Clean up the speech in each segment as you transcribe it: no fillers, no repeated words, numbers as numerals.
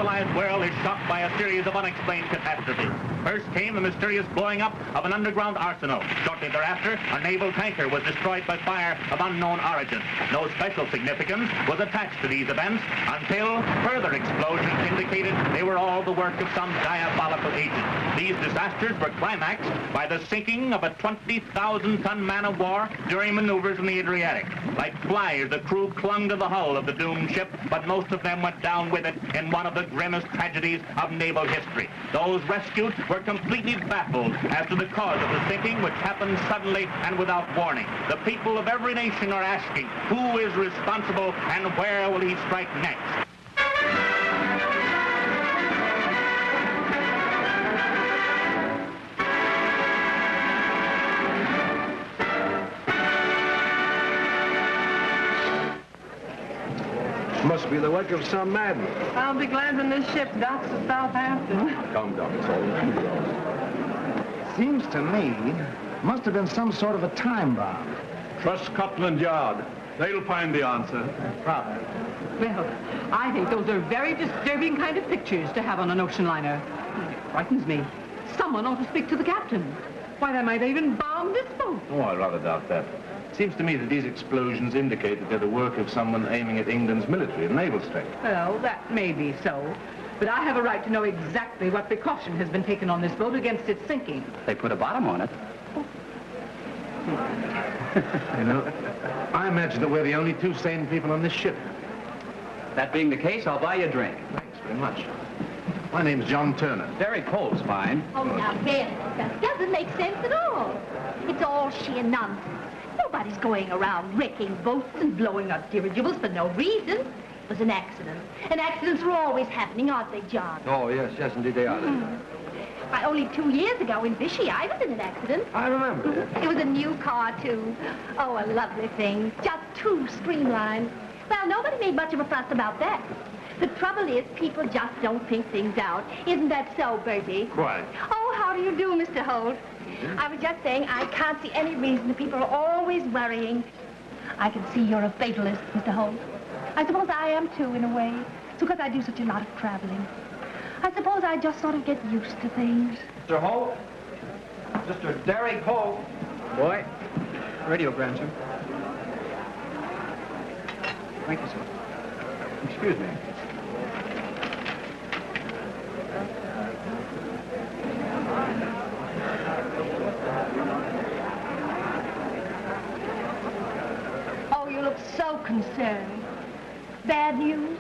civilized world is shocked by a series of unexplained catastrophes. First came the mysterious blowing up of an underground arsenal. Shortly thereafter, a naval tanker was destroyed by fire of unknown origin. No special significance was attached to these events until further explosions indicated they were all the work of some diabolical agent. These disasters were climaxed by the sinking of a 20,000-ton man-of-war during maneuvers in the Adriatic. Like flies, the crew clung to the hull of the doomed ship, but most of them went down with it in one of the grimmest tragedies of naval history. Those rescued were completely baffled as to the cause of the sinking, which happened suddenly and without warning. The people of every nation are asking, who is responsible and where will he strike next? Must be the work of some madman. I'll be glad when this ship docks at Southampton. Calm down, it's all. Seems to me, must have been some sort of a time bomb. Trust Scotland Yard. They'll find the answer. Probably. Well, I think those are very disturbing kind of pictures to have on an ocean liner. It frightens me. Someone ought to speak to the captain. Why, they might even bomb this boat. Oh, I rather doubt that. Seems to me that these explosions indicate that they're the work of someone aiming at England's military and naval strength. Well, that may be so. But I have a right to know exactly what precaution has been taken on this boat against its sinking. They put a bottom on it. You know, I imagine that we're the only two sane people on this ship. That being the case, I'll buy you a drink. Thanks very much. My name's John Turner. Derrick Holt's fine. Oh, now, Ben, that doesn't make sense at all. It's all sheer nonsense. Nobody's going around wrecking boats and blowing up dirigibles for no reason. It was an accident. And accidents are always happening, aren't they, John? Oh, yes, indeed they are. Why, only 2 years ago in Vichy, I was in an accident. I remember, yes. It was a new car, too. Oh, a lovely thing. Just too streamlined. Well, nobody made much of a fuss about that. The trouble is, people just don't think things out. Isn't that so, Bertie? Quite. Oh, how do you do, Mr. Holt? I was just saying I can't see any reason that people are always worrying. I can see you're a fatalist, Mr. Holt. I suppose I am, too, in a way. It's because I do such a lot of traveling. I suppose I just sort of get used to things. Mr. Holt? Mr. Derrick Holt? Boy. Radiogram, sir. Thank you, sir. Excuse me. Oh, you look so concerned. Bad news?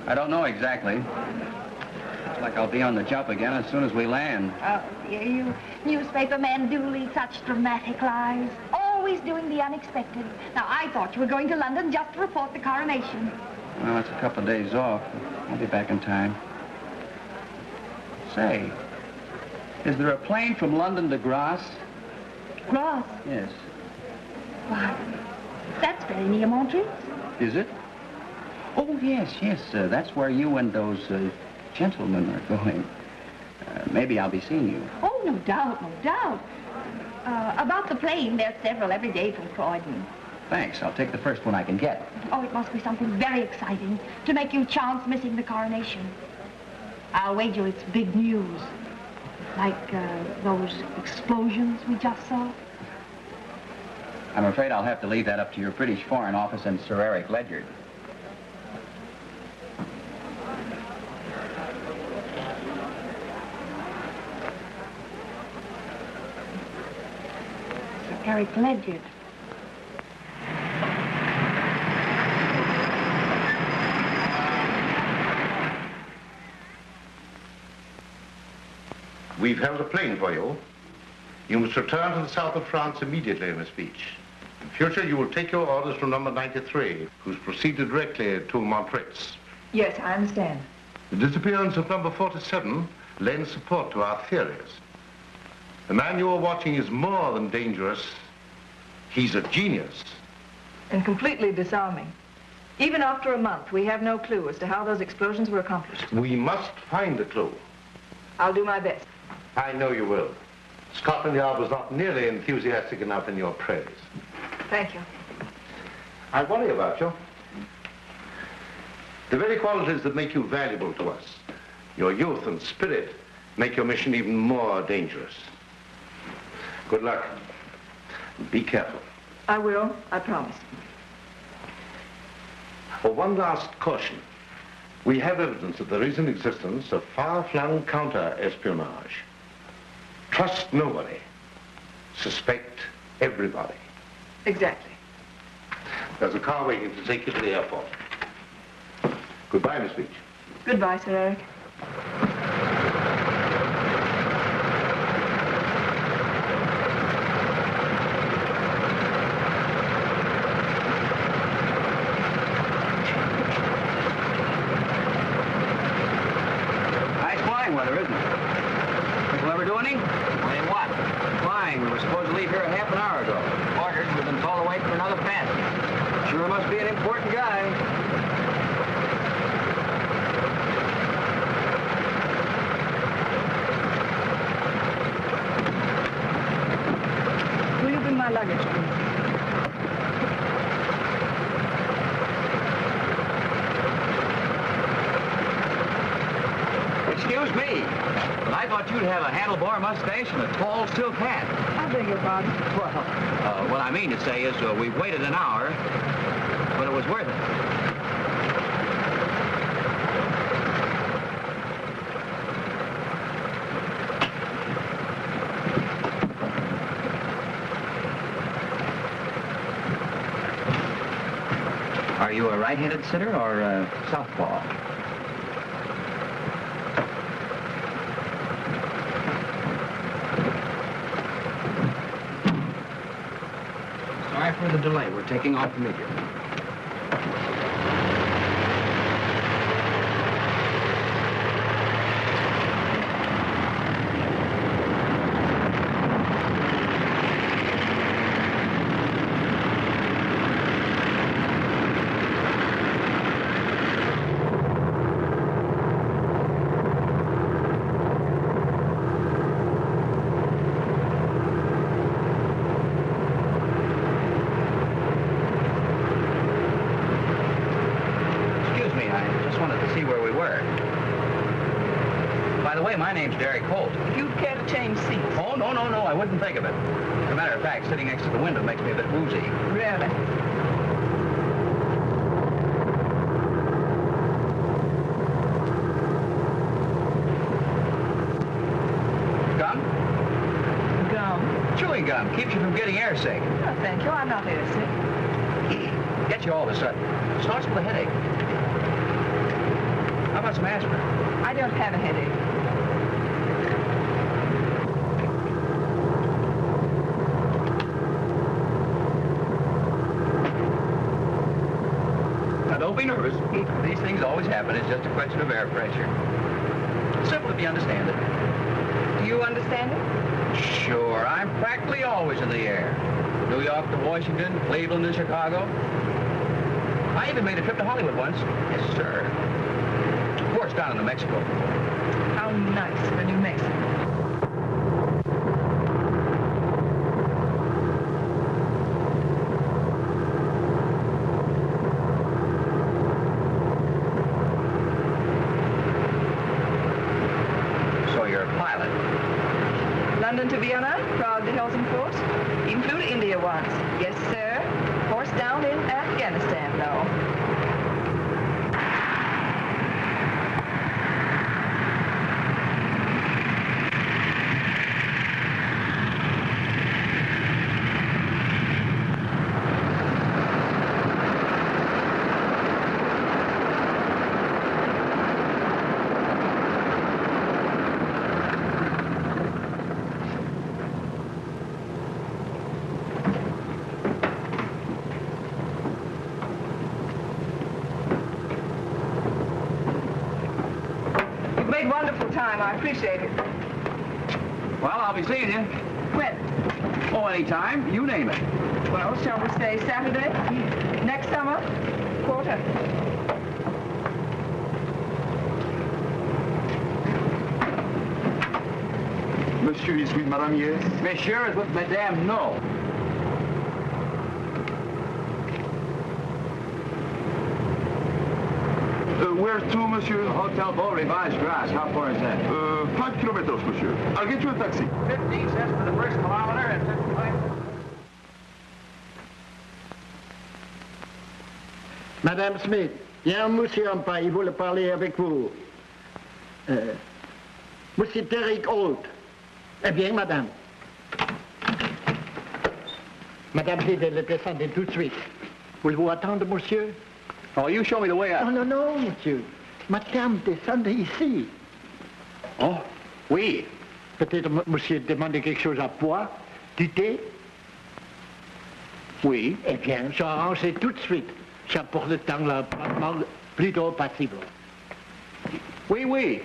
I don't know exactly. Looks like I'll be on the jump again as soon as we land. Oh, dear, you newspaper men do lead such dramatic lives. Always doing the unexpected. Now, I thought you were going to London just to report the coronation. Well, it's a couple of days off. I'll be back in time. Say, is there a plane from London to Grasse? Grasse? Yes. Why, that's very near Montreal. Is it? Oh, yes. That's where you and those gentlemen are going. Maybe I'll be seeing you. Oh, no doubt, no doubt. About the plane, there's several every day from Croydon. Thanks. I'll take the first one I can get. Oh, it must be something very exciting to make you chance missing the coronation. I'll wager it's big news. Like those explosions we just saw. I'm afraid I'll have to leave that up to your British Foreign Office and Sir Eric Ledyard. Sir Eric Ledyard. We've held a plane for you. You must return to the south of France immediately, Miss Beech. In future, you will take your orders from number 93, who's proceeded directly to Montreal. Yes, I understand. The disappearance of number 47 lends support to our theories. The man you are watching is more than dangerous. He's a genius. And completely disarming. Even after a month, we have no clue as to how those explosions were accomplished. We must find a clue. I'll do my best. I know you will. Scotland Yard was not nearly enthusiastic enough in your praise. Thank you. I worry about you. The very qualities that make you valuable to us, your youth and spirit, make your mission even more dangerous. Good luck. Be careful. I will, I promise. For one last caution, we have evidence that there is in existence of far-flung counter-espionage. Trust nobody. Suspect everybody. Exactly. There's a car waiting to take you to the airport. Goodbye, Miss Beech. Goodbye, Sir Eric. Nice flying weather, isn't it? People ever do any? Doing what? Flying. We were supposed to leave here a half an hour ago. Ordered. We've been told to wait for another passenger. Sure must be an important guy. Will you bring my luggage, please? Excuse me, but I thought you'd have a handlebar mustache and a tall silk hat. I beg your pardon. Well, what I mean to say is we've waited an hour, but it was worth it. Are you a right-handed sitter or a southpaw? Sorry for the delay. We're taking off immediately. My name's Derrick Holt. If you'd care to change seats. Oh, no, I wouldn't think of it. As a matter of fact, sitting next to the window makes me a bit woozy. Really? Gum? Gum? Chewing gum. Keeps you from getting airsick. Oh, thank you. I'm not airsick. Gets you all of a sudden. Starts with a headache. How about some aspirin? I don't have a headache. Don't be nervous. These things always happen. It's just a question of air pressure. Simple if you understand it. Do you understand it? Sure. I'm practically always in the air. New York to Washington, Cleveland to Chicago. I even made a trip to Hollywood once. Yes, sir. Of course, down in New Mexico. How nice for New Mexico. London to Vienna, proud the hills and forts. Even flew to India once. Yes, sir. Of course, down in Afghanistan, though. I appreciate it. Well, I'll be seeing you. When? Oh, anytime. You name it. Well, shall we say Saturday? Next summer? Quarter. Monsieur is with Madame, yes? Monsieur is with Madame, no. Where to, monsieur? Hotel Beau Rivage Grass. How far is that? 5 kilometers, monsieur. I'll get you a taxi. 15 cents for the first kilometer and 55. Madame Smith, il y a un monsieur en bas, il voulait parler avec vous. Monsieur Derrick Holt. Eh bien, madame. Madame dit de descendre tout de suite. Voulez-vous attendre, monsieur? Oh, you show me the way up. Non, non, non, monsieur. Madame, descendez ici. Oh, oui. Peut-être monsieur demande quelque chose à boire, du thé? Oui. Eh bien, j'arrange tout de suite. J'apporte le temps là, plus tôt possible. Oui, oui.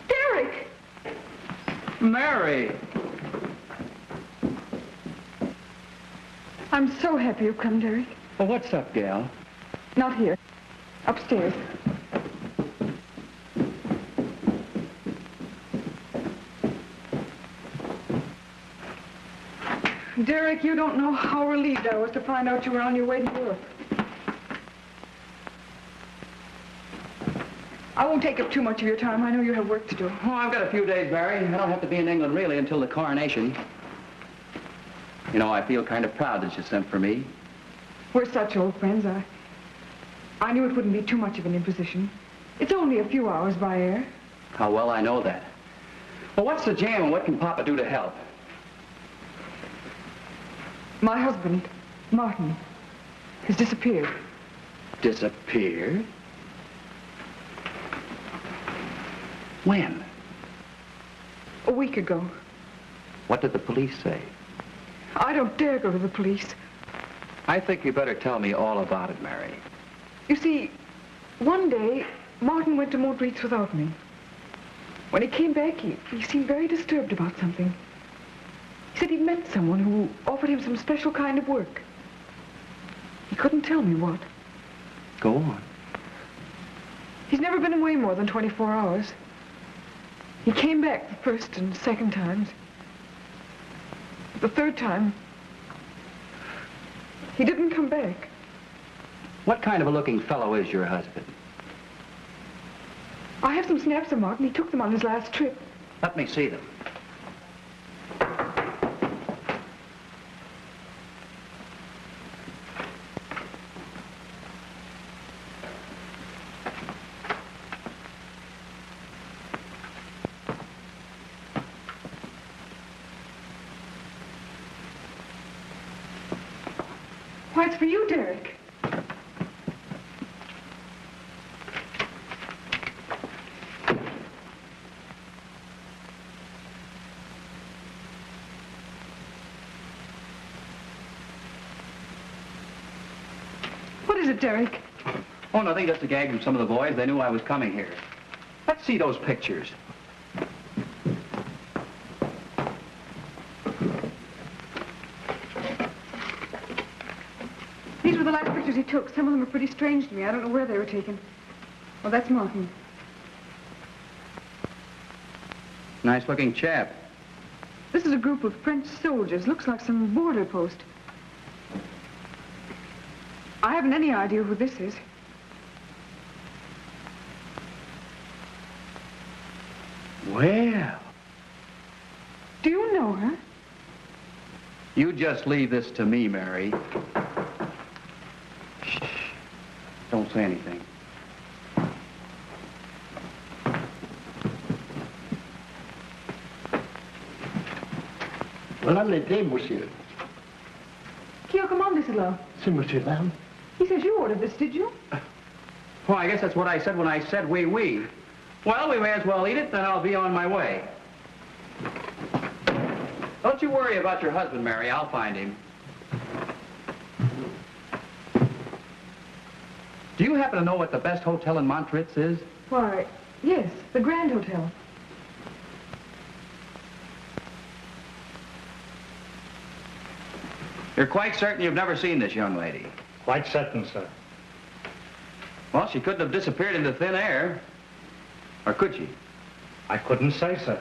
Derrick! Mary! I'm so happy you've come, Derrick. Well, what's up, gal? Not here. Upstairs. Derrick, you don't know how relieved I was to find out you were on your way to Europe. I won't take up too much of your time. I know you have work to do. Oh, I've got a few days, Mary. I don't have to be in England, really, until the coronation. You know, I feel kind of proud that you sent for me. We're such old friends. I knew it wouldn't be too much of an imposition. It's only a few hours by air. How well I know that. Well, what's the jam and what can Papa do to help? My husband, Martin, has disappeared. Disappeared? When? A week ago. What did the police say? I don't dare go to the police. I think you better tell me all about it, Mary. You see, one day, Martin went to Montreat's without me. When he came back, he seemed very disturbed about something. He said he'd met someone who offered him some special kind of work. He couldn't tell me what. Go on. He's never been away more than 24 hours. He came back the first and second times. The third time, he didn't come back. What kind of a looking fellow is your husband? I have some snaps of Martin. He took them on his last trip. Let me see them. Why, it's for you, Derrick. What is it, Derrick? Oh, nothing, just a gag from some of the boys. They knew I was coming here. Let's see those pictures. These were the last pictures he took. Some of them are pretty strange to me. I don't know where they were taken. Well, that's Martin. Nice-looking chap. This is a group of French soldiers. Looks like some border post. I haven't any idea who this is. Well. Do you know her? You just leave this to me, Mary. Shh. Don't say anything. Voilà l'été, monsieur. Qui a commandé cela? C'est monsieur Lamb. He says you ordered this, did you? Well, I guess that's what I said when I said oui, oui. Well, we may as well eat it, then I'll be on my way. Don't you worry about your husband, Mary. I'll find him. Do you happen to know what the best hotel in Montreat is? Why, yes, the Grand Hotel. You're quite certain you've never seen this young lady? Quite certain, sir. Well, she couldn't have disappeared into thin air. Or could she? I couldn't say, sir.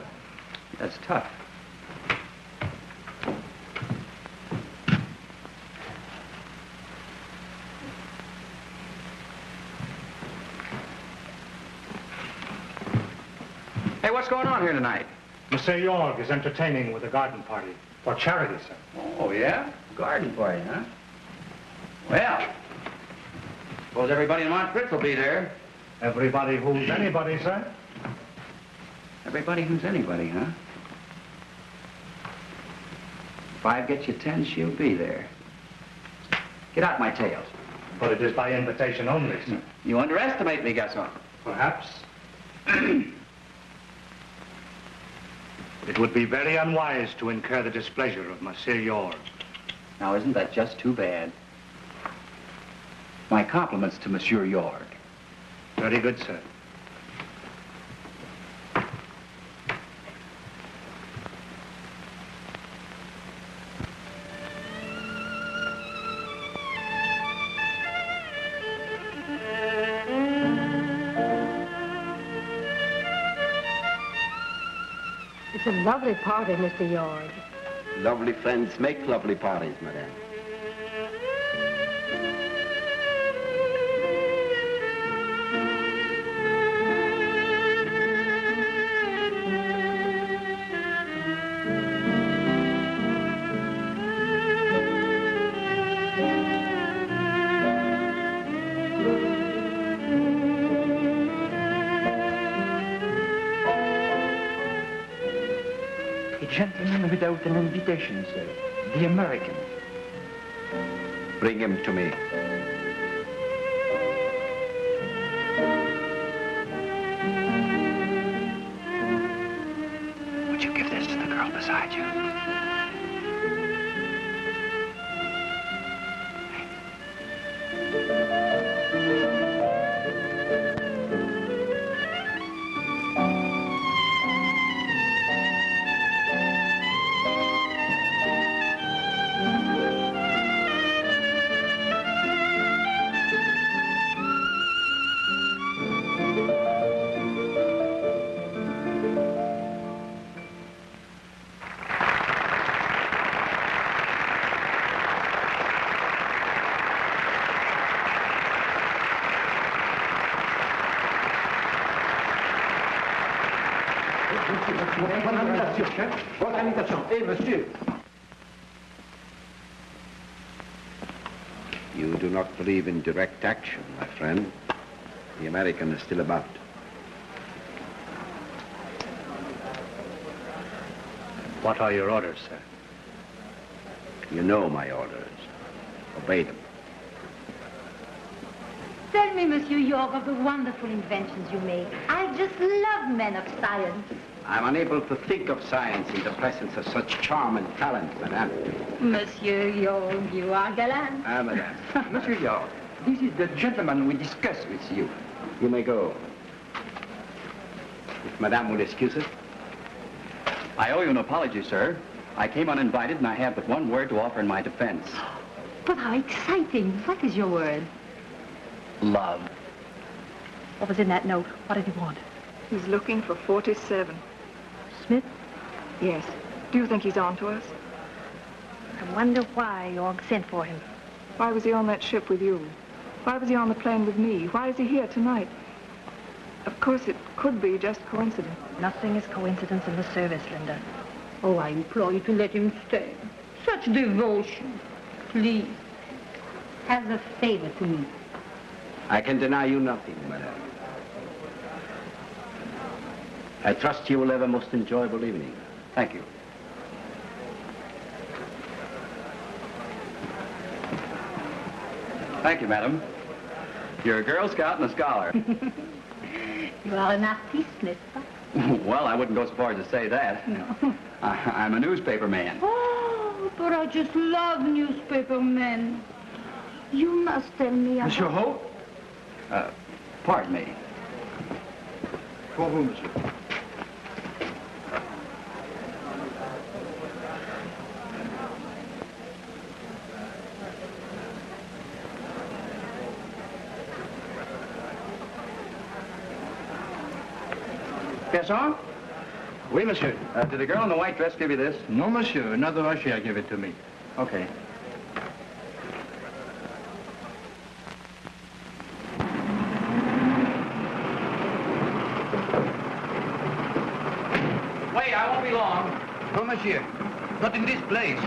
That's tough. Hey, what's going on here tonight? Monsieur Jorg is entertaining with a garden party for charity, sir. Oh, yeah? Garden party, huh? Well, suppose everybody in Montfritz will be there. Everybody who's anybody, sir. Everybody who's anybody, huh? If I get you 10, she'll be there. Get out my tails. But it is by invitation only, sir. You underestimate me, Gaston. Perhaps. It would be very unwise to incur the displeasure of Monsieur Jorg. Now, isn't that just too bad? My compliments to Monsieur Jorg. Very good, sir. It's a lovely party, Mr. Jorg. Lovely friends make lovely parties, madame. Gentleman without an invitation, sir. The American. Bring him to me. Would you give this to the girl beside you? Votre invitation. Eh, monsieur. You do not believe in direct action, my friend. The American is still about. What are your orders, sir? You know my orders. Obey them. Tell me, Monsieur Jorg, of the wonderful inventions you make. I just love men of science. I'm unable to think of science in the presence of such charm and talent, madame. Monsieur Jorg, you are gallant. Ah, madame. Monsieur Jorg, this is the gentleman we discussed with you. You may go. If madame will excuse us. I owe you an apology, sir. I came uninvited, and I have but one word to offer in my defense. But how exciting. What is your word? Love. What was in that note? What did he want? He's looking for 47. Smith? Yes. Do you think he's on to us? I wonder why Jorg sent for him. Why was he on that ship with you? Why was he on the plane with me? Why is he here tonight? Of course, it could be just coincidence. Nothing is coincidence in the service, Linda. Oh, I implore you to let him stay. Such devotion. Please. As a favor to me. I can deny you nothing, madame. I trust you will have a most enjoyable evening. Thank you. Thank you, madam. You're a Girl Scout and a scholar. You are an artiste, n'est-ce pas? Well, I wouldn't go so far as to say that. No. I'm a newspaper man. Oh, but I just love newspaper men. You must tell me about... Monsieur Holt? Pardon me. For whom, monsieur? Gaston? Oui, monsieur. Did the girl in the white dress give you this? No, monsieur. Another usher gave it to me. Okay. I won't be long. No, monsieur. Not in this place.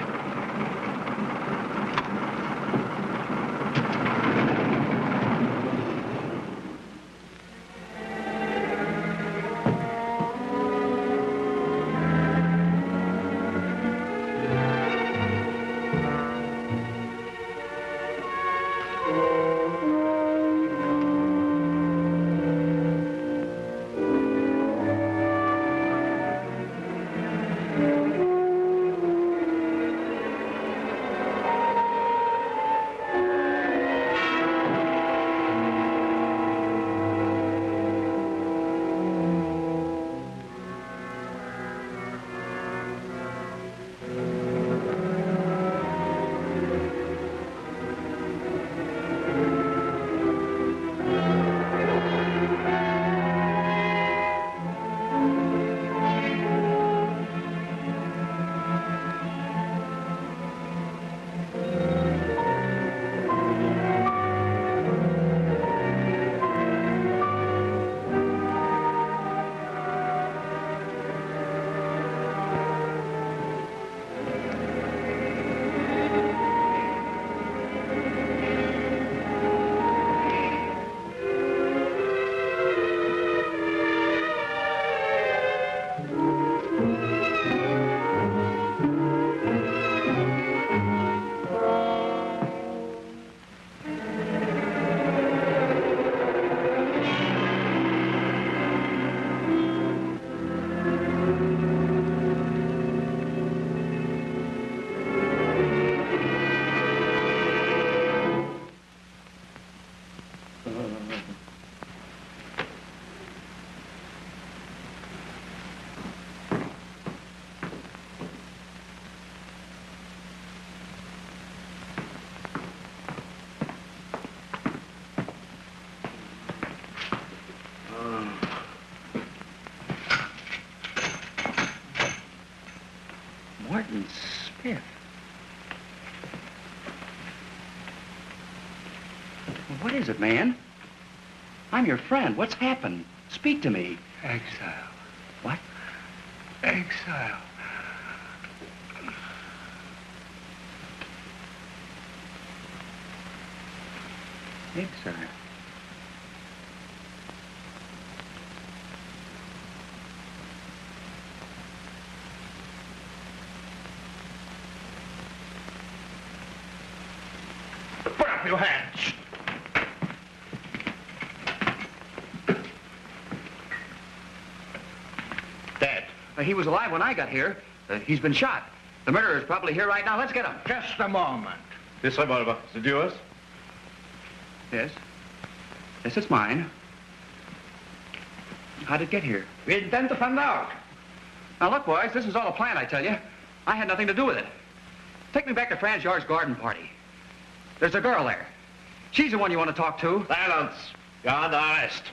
Martin Smith. Well, what is it, man? I'm your friend. What's happened? Speak to me. Exile. What? Exile. Exile. Put up your hands. Dead. He was alive when I got here. He's been shot. The murderer's probably here right now. Let's get him. Just a moment. This revolver, is it yours? Yes. Yes, it's mine. How'd it get here? We intend to find out. Now, look, boys, this was all a plan, I tell you. I had nothing to do with it. Take me back to Franz Jorg's garden party. There's a girl there. She's the one you want to talk to. Silence. You're under arrest.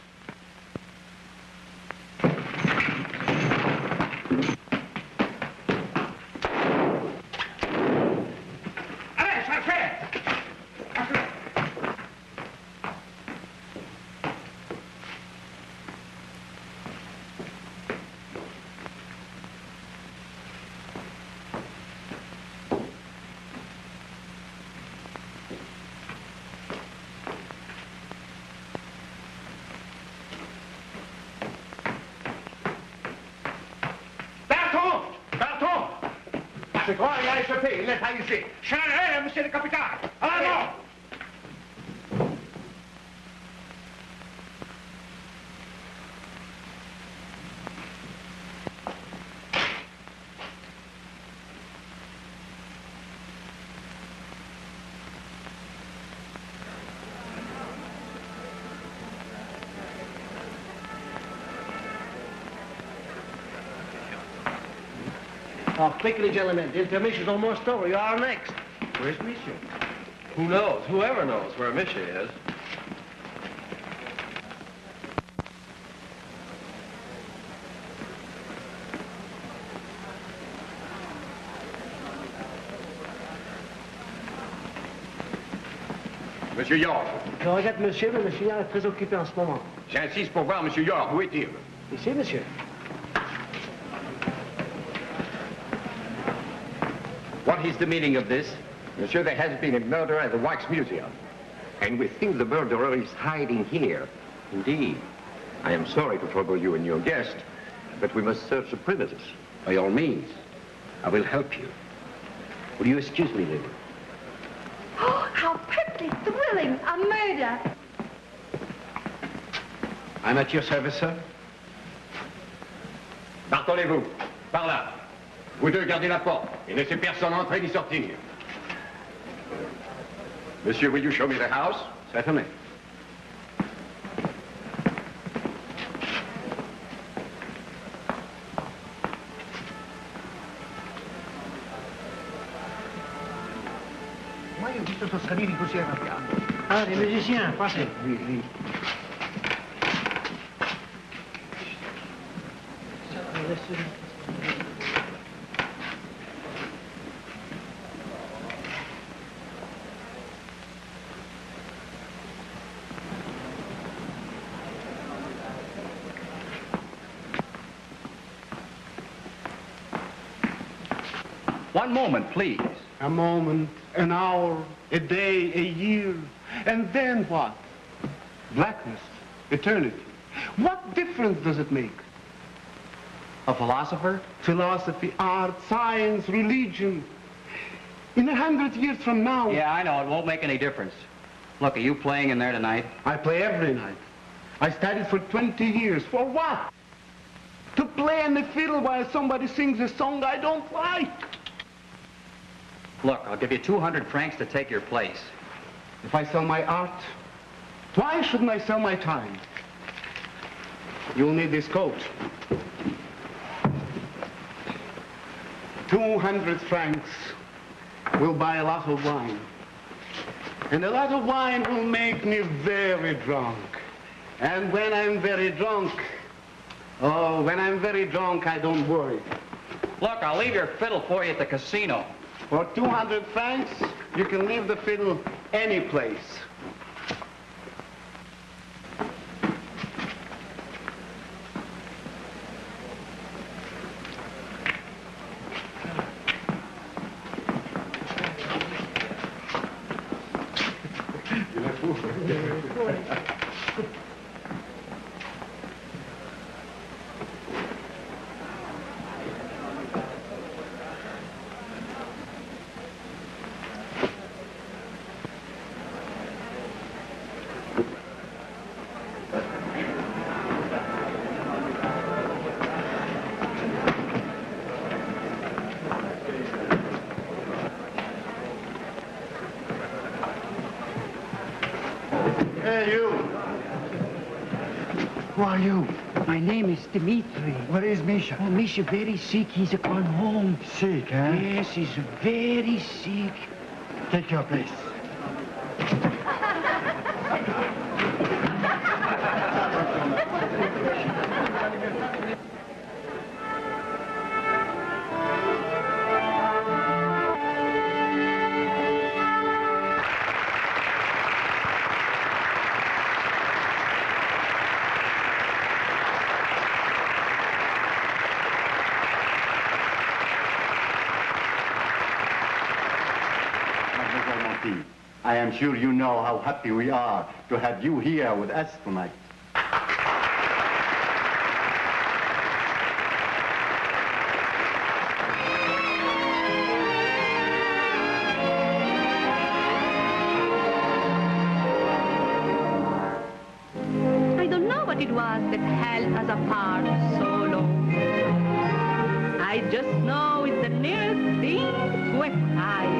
C'est quoi, il a échappé, il est ici. Chanel, monsieur le capitaine. À l'avant. Oh, quickly, gentlemen. The intermission's almost over. You are next. Where's Monsieur? Who knows? Whoever knows where Monsieur is. Monsieur Jorg. Je regrette, monsieur, mais monsieur Jorg est très occupé en ce moment. J'insiste pour voir Monsieur Jorg. Où est-il? Ici, monsieur. What is the meaning of this? Monsieur, there has been a murder at the Wax Museum. And we think the murderer is hiding here. Indeed. I am sorry to trouble you and your guest, but we must search the premises. By all means. I will help you. Will you excuse me, Linda? Oh, how perfectly thrilling! A murder! I'm at your service, sir. Bartolez-vous. Par là. Vous deux, gardez la porte et laissez personne entrer ni sortir. Monsieur, will you show me the house? Certainly. Mai ho visto scalini così arrabbiati. Ah, des musiciens, passez. Oui, oui. One moment, please. A moment, an hour, a day, a year, and then what? Blackness, eternity. What difference does it make? A philosopher? Philosophy, art, science, religion. In 100 years from now... Yeah, I know. It won't make any difference. Look, are you playing in there tonight? I play every night. I studied for 20 years. For what? To play on the fiddle while somebody sings a song I don't like. Look, I'll give you 200 francs to take your place. If I sell my art, why shouldn't I sell my time? You'll need this coat. 200 francs will buy a lot of wine. And a lot of wine will make me very drunk. And when I'm very drunk, oh, when I'm very drunk, I don't worry. Look, I'll leave your fiddle for you at the casino. For 200 francs, you can leave the fiddle any place. Hey, you. Who are you? My name is Dmitri. Where is Misha? Oh, Misha very sick. He's gone home. Sick, eh? Yes, he's very sick. Take your place. I am sure you know how happy we are to have you here with us tonight. I don't know what it was that held us apart so long. I just know it's the nearest thing to a tie.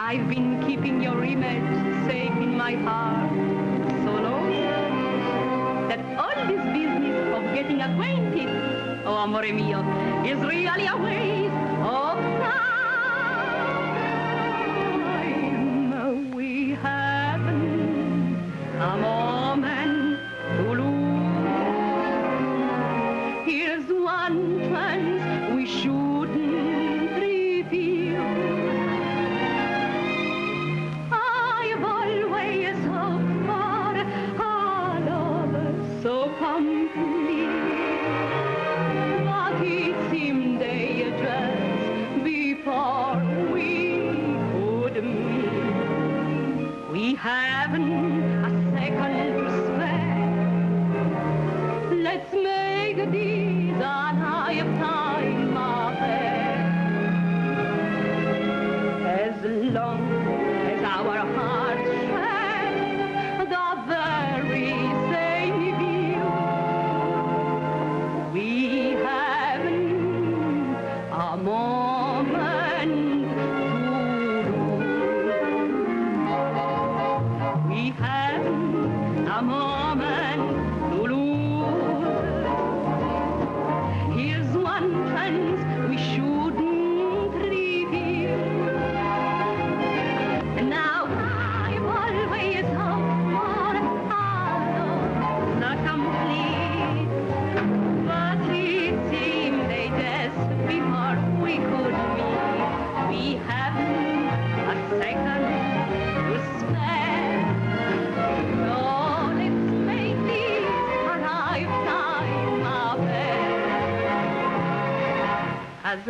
I've been keeping your image safe in my heart so long that all this business of getting acquainted, oh amore mio, is really a waste of time. We haven't a moment to lose. Here's one chance we shouldn't reveal. So complete, but it seemed they just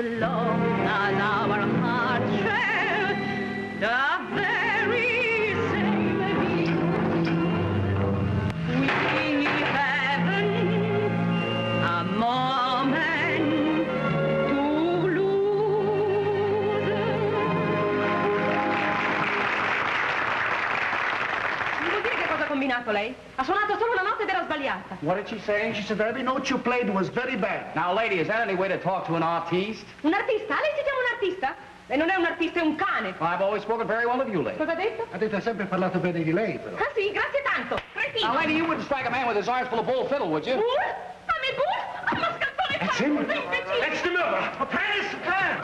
long as our hearts share the very same view. We haven't a moment to lose. Mi può dire che cosa ha combinato lei? Ha suonato solo una nota ed era sbagliata. What did she say? She said every note you played was very bad. Now, lady, is that any way to talk to an artiste? Un artista? Lei si chiama un artista? Lei non è un artista, è un cane. Well, I've always spoken very well of you, lady. Cosa ha detto? Ha detto ha sempre parlato bene di lei, però. Ah sì, grazie tanto. Cretino. Now, lady, you wouldn't strike a man with his arms full of bull fiddle, would you? Bull? A me bull? A mascalzone That's him. That's the murderer. Apprentice, plan.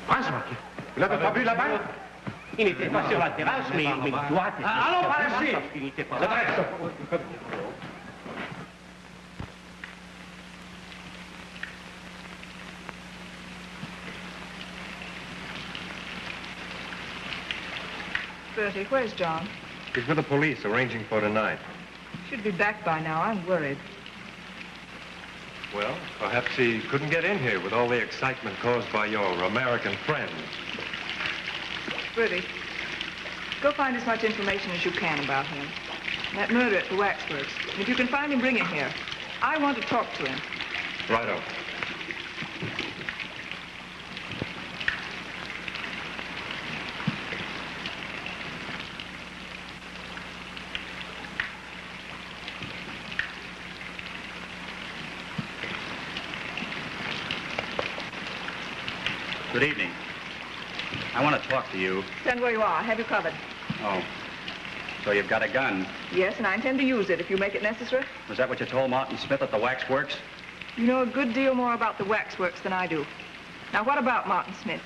Pardon. Vous n'avez pas vu la balle? Il n'était pas sur la terrasse, mais il doit être... Allons par ici. Il n'était pas Le là. reste. Bertie, where's John? He's with the police, arranging for tonight. Should be back by now. I'm worried. Well, perhaps he couldn't get in here with all the excitement caused by your American friends. Bertie, go find as much information as you can about him. That murder at the waxworks. And if you can find him, bring him here. I want to talk to him. Righto. Good evening. I want to talk to you. Stand where you are. I have you covered. Oh. So you've got a gun. Yes, and I intend to use it if you make it necessary. Was that what you told Martin Smith at the waxworks? You know a good deal more about the waxworks than I do. Now, what about Martin Smith?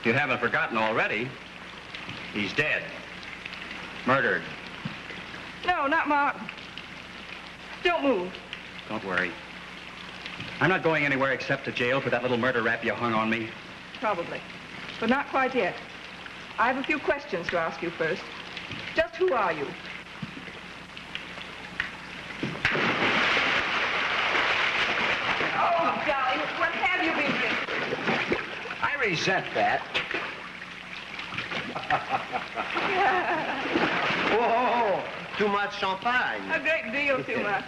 You haven't forgotten already. He's dead. Murdered. No, not Martin. Don't move. Don't worry. I'm not going anywhere except to jail for that little murder rap you hung on me. Probably. But not quite yet. I have a few questions to ask you first. Just who are you? Oh, darling, what have you been doing? I resent that. Oh, too much champagne. A great deal too much.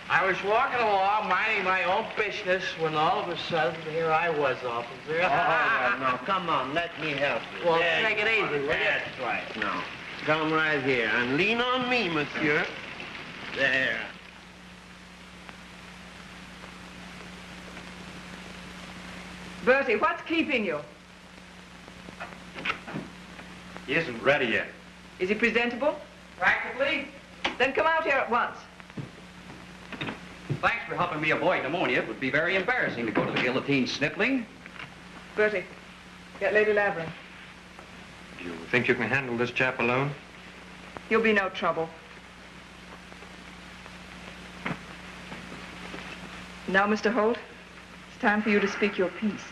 I was walking along, minding my own business, when all of a sudden, here I was, officer. No, come on, let me help you. Well, There take you it easy, are. will you? That's right. Now, come right here and lean on me, monsieur. There. Bertie, what's keeping you? He isn't ready yet. Is he presentable? Practically. Then come out here at once. Thanks for helping me avoid pneumonia. It would be very embarrassing to go to the guillotine sniffling. Bertie, get Lady Labyrinth. Do you think you can handle this chap alone? He'll be no trouble. Now, Mr. Holt, it's time for you to speak your piece.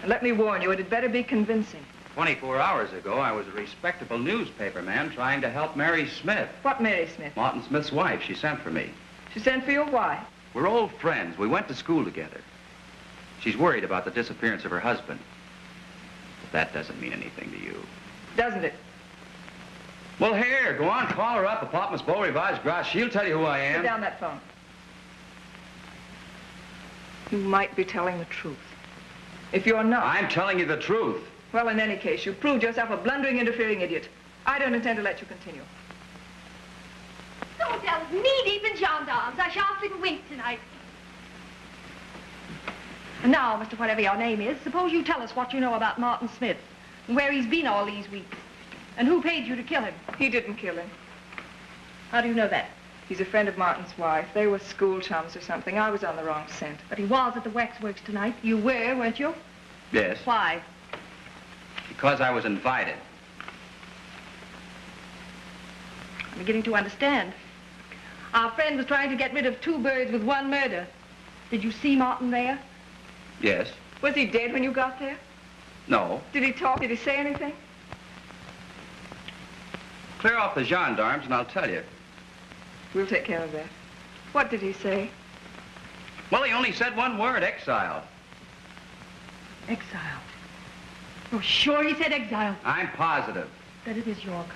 And let me warn you, it had better be convincing. 24 hours ago, I was a respectable newspaper man trying to help Mary Smith. What Mary Smith? Martin Smith's wife. She sent for me. She sent for you? Why? We're old friends. We went to school together. She's worried about the disappearance of her husband. But that doesn't mean anything to you. Doesn't it? Well, here, go on, call her up. A Pop Miss Beau Revised Gras. She'll tell you who I am. Put down that phone. You might be telling the truth. If you're not... I'm telling you the truth. Well, in any case, you proved yourself a blundering, interfering idiot. I don't intend to let you continue. So those knee-deep in gendarmes. I shan't sleep a wink tonight. And now, Mr. Whatever your name is, suppose you tell us what you know about Martin Smith, and where he's been all these weeks, and who paid you to kill him. He didn't kill him. How do you know that? He's a friend of Martin's wife. They were school chums or something. I was on the wrong scent. But he was at the waxworks tonight. You were, weren't you? Yes. Why? Because I was invited. I'm beginning to understand. Our friend was trying to get rid of 2 birds with 1 murder. Did you see Martin there? Yes. Was he dead when you got there? No. Did he talk? Did he say anything? Clear off the gendarmes and I'll tell you. We'll take care of that. What did he say? Well, he only said 1 word, exiled. Exiled. Oh, sure he said exiled. I'm positive. That it is Jorg.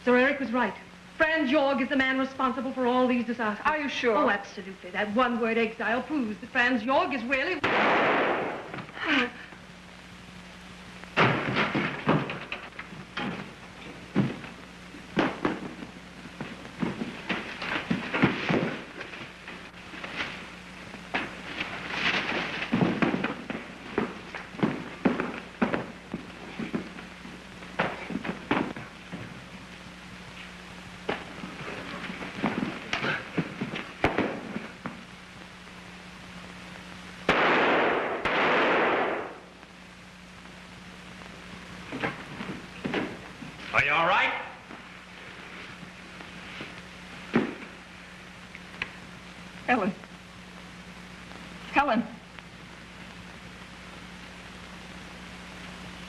Sir Eric was right. Franz Jorg is the man responsible for all these disasters. Are you sure? Oh, absolutely. That 1 word exile proves that Franz Jorg is really... Are you all right? Helen. Helen.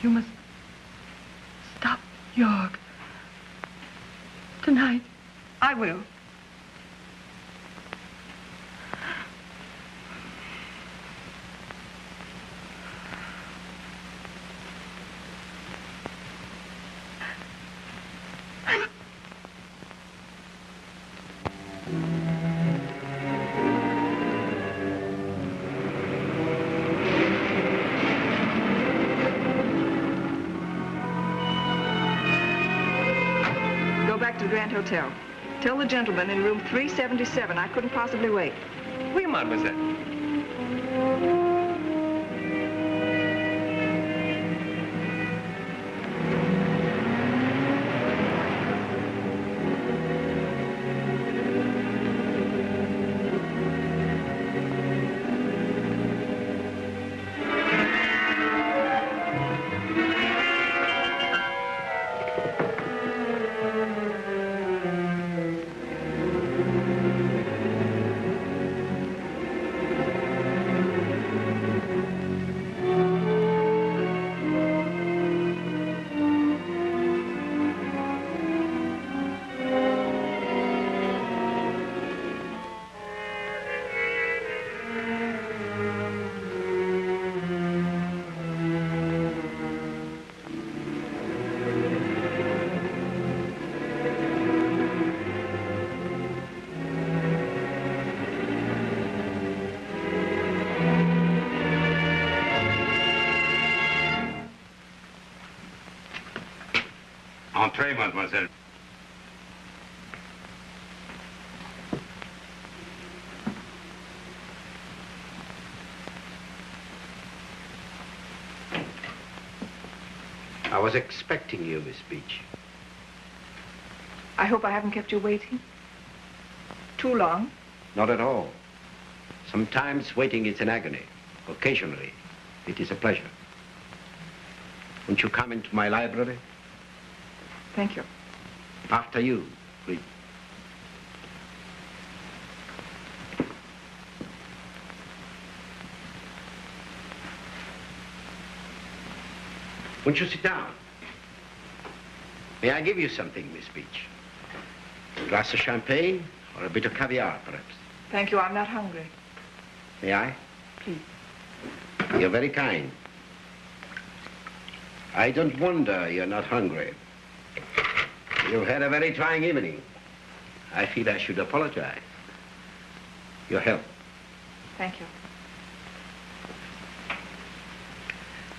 You must stop Jorg. Tonight. I will. Hotel. Tell the gentleman in room 377 I couldn't possibly wait. Oui, mademoiselle. Entrez, mademoiselle. I was expecting you, Miss Beech. I hope I haven't kept you waiting. Too long? Not at all. Sometimes waiting is an agony. Occasionally, it is a pleasure. Won't you come into my library? Thank you. After you, please. Won't you sit down? May I give you something, Miss Beech? A glass of champagne or a bit of caviar, perhaps? Thank you. I'm not hungry. May I? Please. You're very kind. I don't wonder you're not hungry. You've had a very trying evening. I feel I should apologize. Your health. Thank you.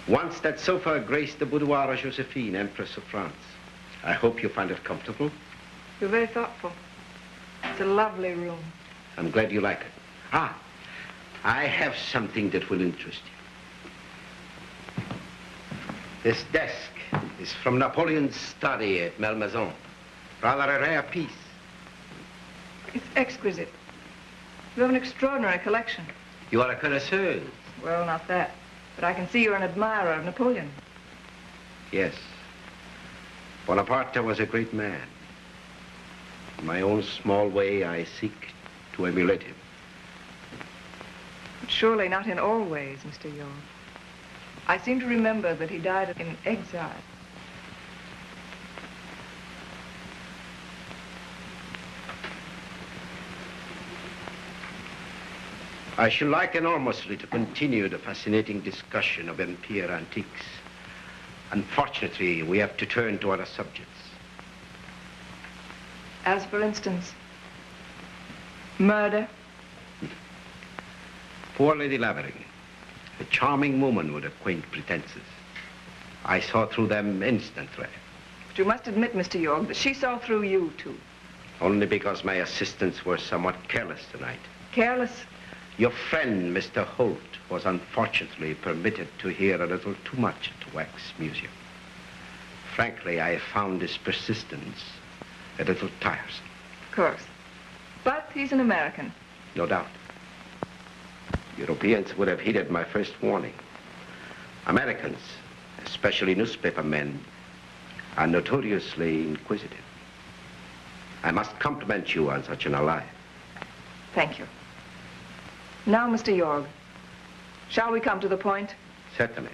Once that sofa graced the boudoir of Josephine, Empress of France. I hope you find it comfortable. You're very thoughtful. It's a lovely room. I'm glad you like it. Ah, I have something that will interest you. This desk is from Napoleon's study at Malmaison. Rather a rare piece. It's exquisite. You have an extraordinary collection. You are a connoisseur. Well, not that. But I can see you're an admirer of Napoleon. Yes. Bonaparte was a great man. In my own small way, I seek to emulate him. But surely not in all ways, Mr. Jorg. I seem to remember that he died in exile. I should like enormously to continue the fascinating discussion of empire antiques. Unfortunately, we have to turn to other subjects. As for instance, murder. Poor Lady Lavering, a charming woman with quaint pretenses. I saw through them instantly. But you must admit, Mr. Jorg, that she saw through you, too. Only because my assistants were somewhat careless tonight. Careless? Your friend, Mr. Holt, was unfortunately permitted to hear a little too much at the Wax Museum. Frankly, I found his persistence a little tiresome. Of course. But he's an American. No doubt. Europeans would have heeded my first warning. Americans, especially newspaper men, are notoriously inquisitive. I must compliment you on such an ally. Thank you. Now, Mr. Jorg, shall we come to the point? Certainly.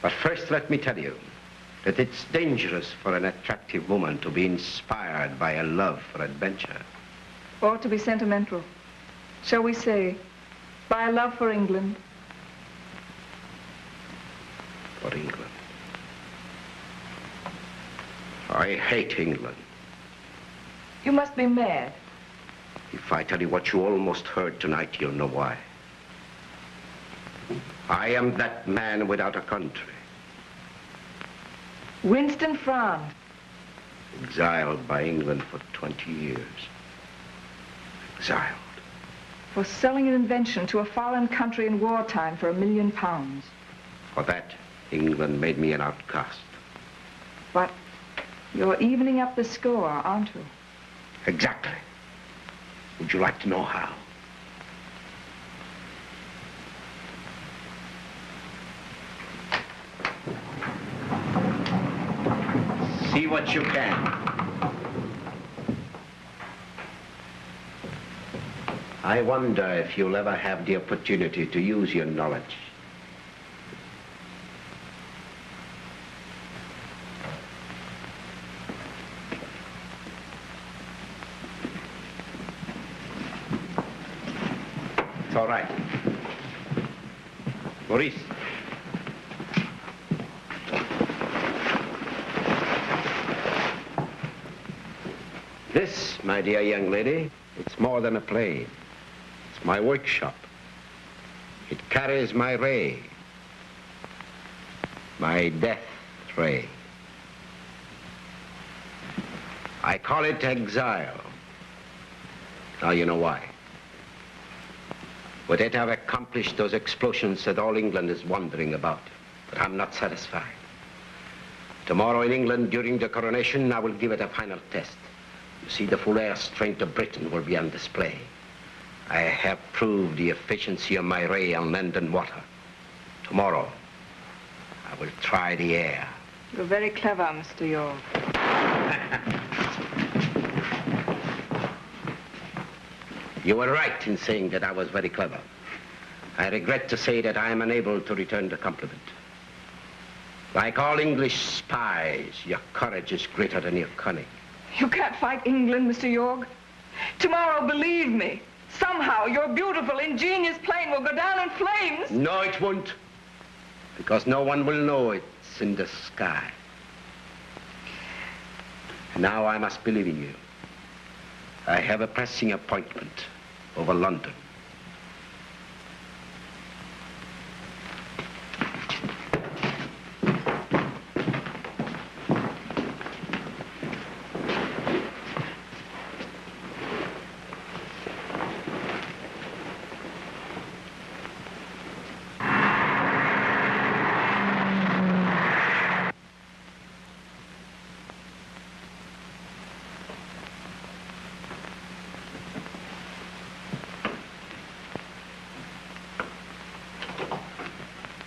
But first, let me tell you that it's dangerous for an attractive woman to be inspired by a love for adventure. Or to be sentimental. Shall we say, by a love for England? For England. I hate England. You must be mad. If I tell you what you almost heard tonight, you'll know why. I am that man without a country. Winston Franz. Exiled by England for 20 years. Exiled. For selling an invention to a foreign country in wartime for £1 million. For that, England made me an outcast. But you're evening up the score, aren't you? Exactly. Would you like to know how? See what you can. I wonder if you'll ever have the opportunity to use your knowledge. It's all right. Maurice. This, my dear young lady, it's more than a plane. It's my workshop. It carries my ray. My death ray. I call it exile. Now you know why. With it, I've accomplished those explosions that all England is wondering about. But I'm not satisfied. Tomorrow in England, during the coronation, I will give it a final test. You see, the full air strength of Britain will be on display. I have proved the efficiency of my ray on land and water. Tomorrow, I will try the air. You're very clever, Mr. Jorg. You were right in saying that I was very clever. I regret to say that I am unable to return the compliment. Like all English spies, your courage is greater than your cunning. You can't fight England, Mr. Jorg. Tomorrow, believe me, somehow your beautiful, ingenious plane will go down in flames. No, it won't. Because no one will know it's in the sky. Now I must believe in you. I have a pressing appointment over London.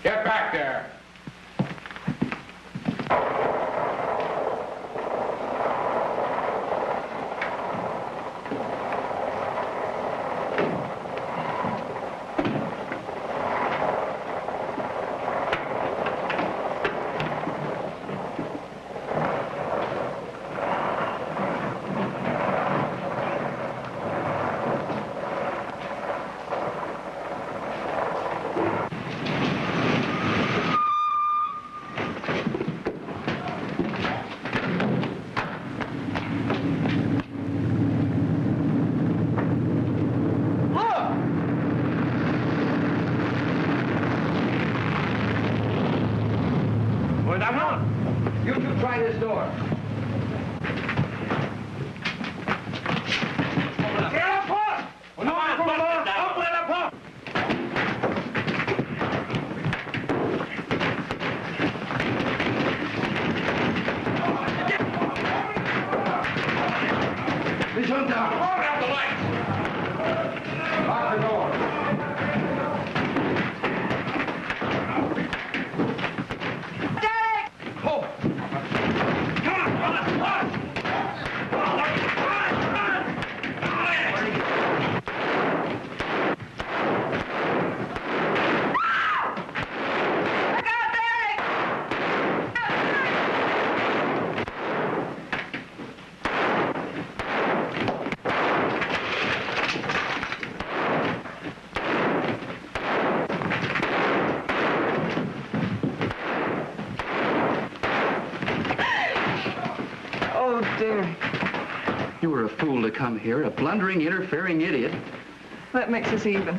Get back there. You two try this door. You were a fool to come here, a blundering, interfering idiot. That makes us even.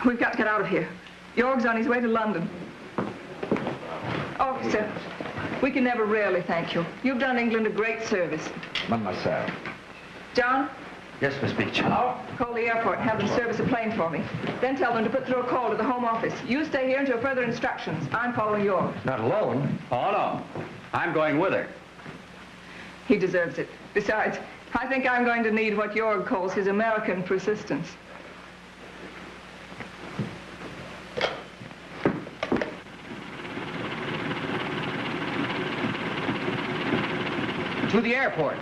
We've got to get out of here. Jorg's on his way to London. Officer, we can never really thank you. You've done England a great service. Mademoiselle. John? Yes, Miss Beech. Call the airport and have them service a plane for me. Then tell them to put through a call to the Home Office. You stay here until further instructions. I'm following Jorg. Not alone? Oh, no. I'm going with her. He deserves it. Besides, I think I'm going to need what Jorg calls his American persistence. To the airport.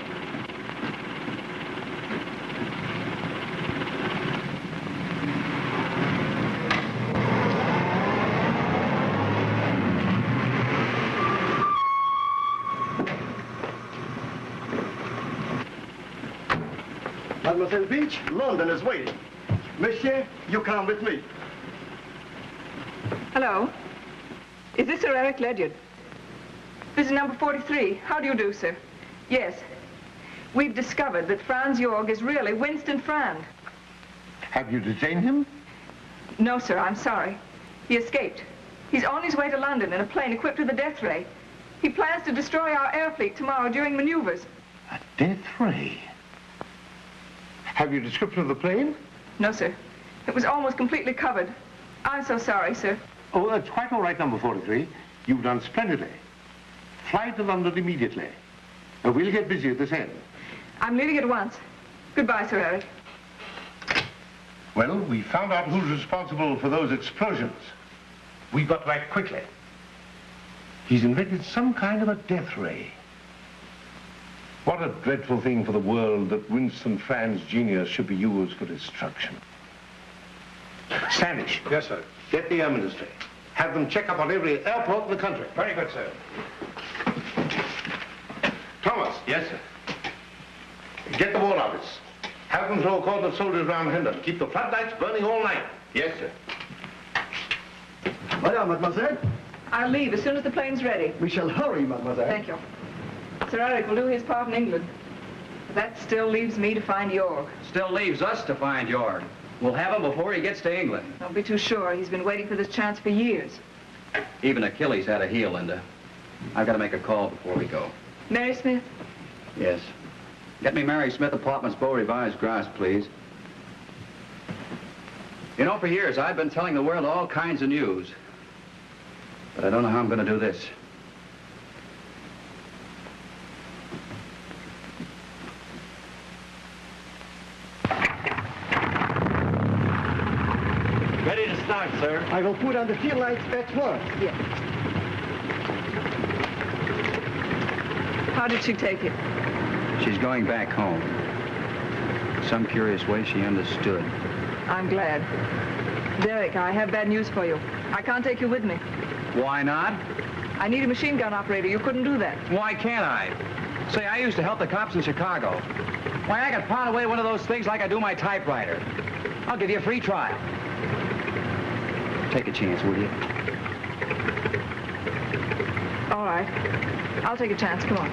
Mademoiselle Beech, London is waiting. Monsieur, you come with me. Hello. Is this Sir Eric Ledyard? This is number 43. How do you do, sir? Yes. We've discovered that Franz Jorg is really Winston Frand. Have you detained him? No, sir, I'm sorry. He escaped. He's on his way to London in a plane equipped with a death ray. He plans to destroy our air fleet tomorrow during maneuvers. A death ray? Have you a description of the plane? No, sir. It was almost completely covered. I'm so sorry, sir. Oh, that's quite all right, number 43. You've done splendidly. Fly to London immediately. We'll get busy at this end. I'm leaving at once. Goodbye, Sir Eric. Well, we found out who's responsible for those explosions. We've got to act quickly. He's invented some kind of a death ray. What a dreadful thing for the world that Winston Frand's genius should be used for destruction. Standish. Yes, sir. Get the Air Ministry. Have them check up on every airport in the country. Very good, sir. Thomas. Yes, sir. Get the War Office. Have them throw a cordon of soldiers round Hendon. Keep the floodlights burning all night. Yes, sir. Voilà, mademoiselle. I'll leave as soon as the plane's ready. We shall hurry, mademoiselle. Thank you. Sir Eric will do his part in England. That still leaves me to find Jorg. Still leaves us to find Jorg. We'll have him before he gets to England. Don't be too sure. He's been waiting for this chance for years. Even Achilles had a heel, Linda. I've got to make a call before we go. Mary Smith? Yes. Get me Mary Smith Apartments, Beau Revised Grass, please. You know, for years I've been telling the world all kinds of news. But I don't know how I'm going to do this. Ready to start, sir. I will put on the field lights at work. Yes. How did she take it? She's going back home. Some curious way she understood. I'm glad. Derrick, I have bad news for you. I can't take you with me. Why not? I need a machine gun operator. You couldn't do that. Why can't I? Say, I used to help the cops in Chicago. Why, I could pound away one of those things like I do my typewriter. I'll give you a free trial. Take a chance, will you? All right. I'll take a chance. Come on.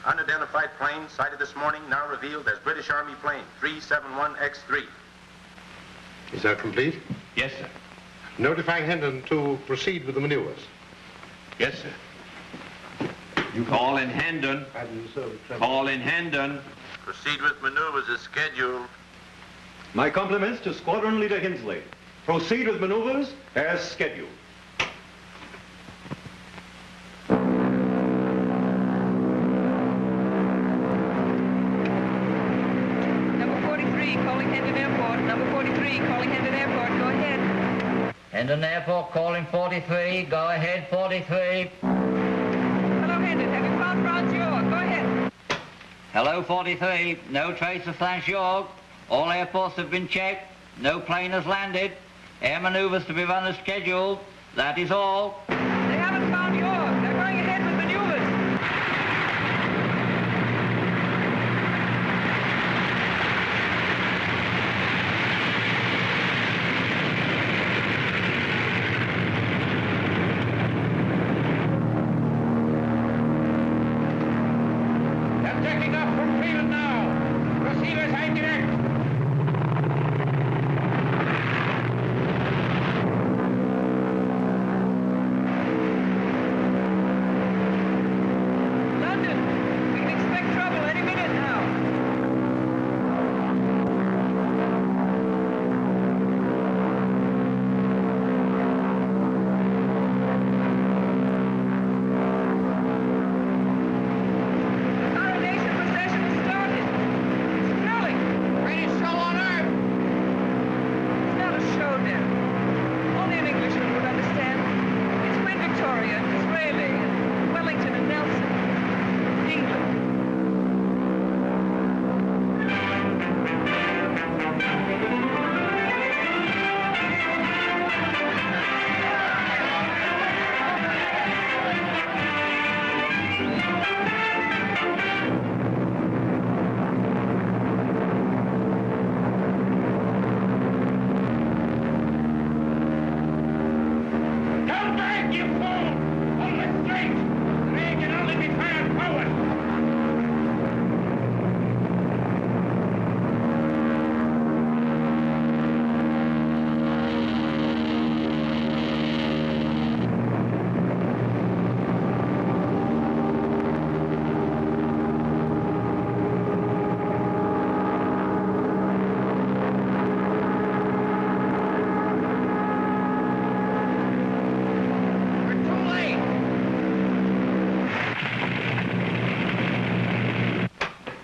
Unidentified plane sighted this morning, now revealed as British Army plane 371X3. Is that complete? Yes, sir. Notify Hendon to proceed with the maneuvers. Yes, sir. You call in Hendon. Call in Hendon. Proceed with maneuvers as scheduled. My compliments to Squadron Leader Hinsley. Proceed with maneuvers as scheduled. Hendon Airport calling 43. Go ahead, 43. Hello, Hendon. Have you found Franz Jorg? Go ahead. Hello, 43. No trace of Franz Jorg. All airports have been checked. No plane has landed. Air maneuvers to be run as scheduled. That is all. They haven't found Jorg. They're going ahead with maneuvers.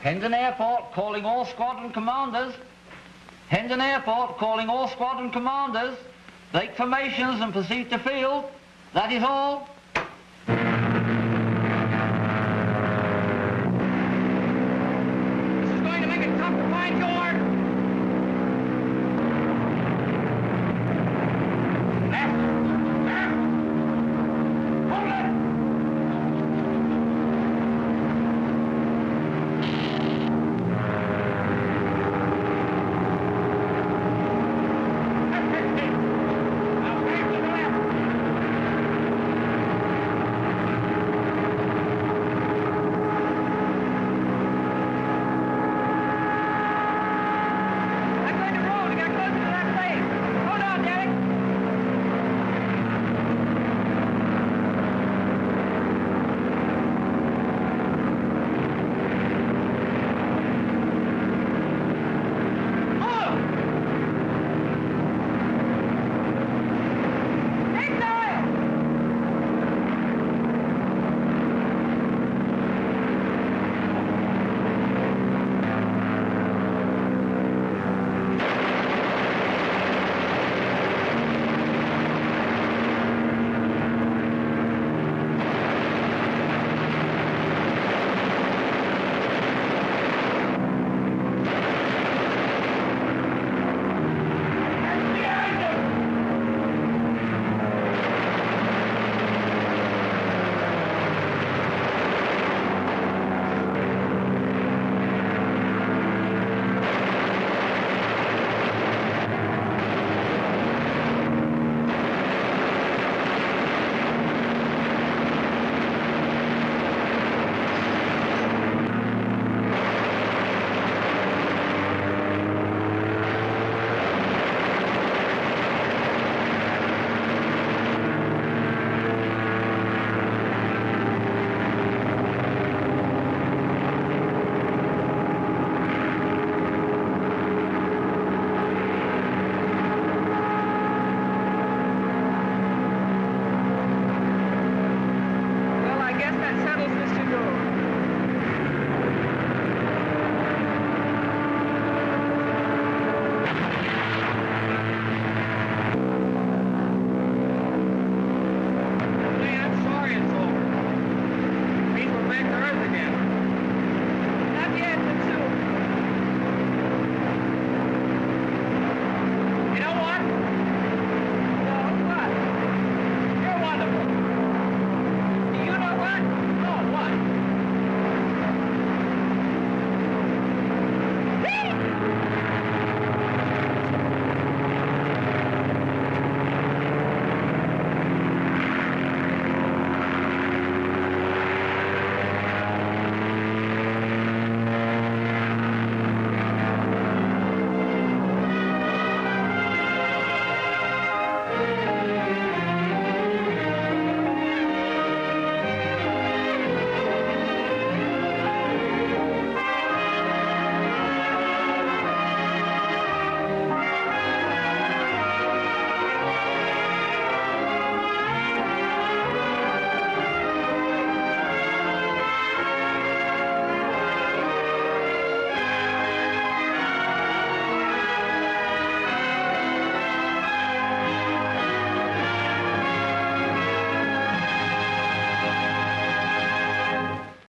Hendon Airport calling all squadron commanders. Hendon Airport calling all squadron commanders. Break formations and proceed to field. That is all.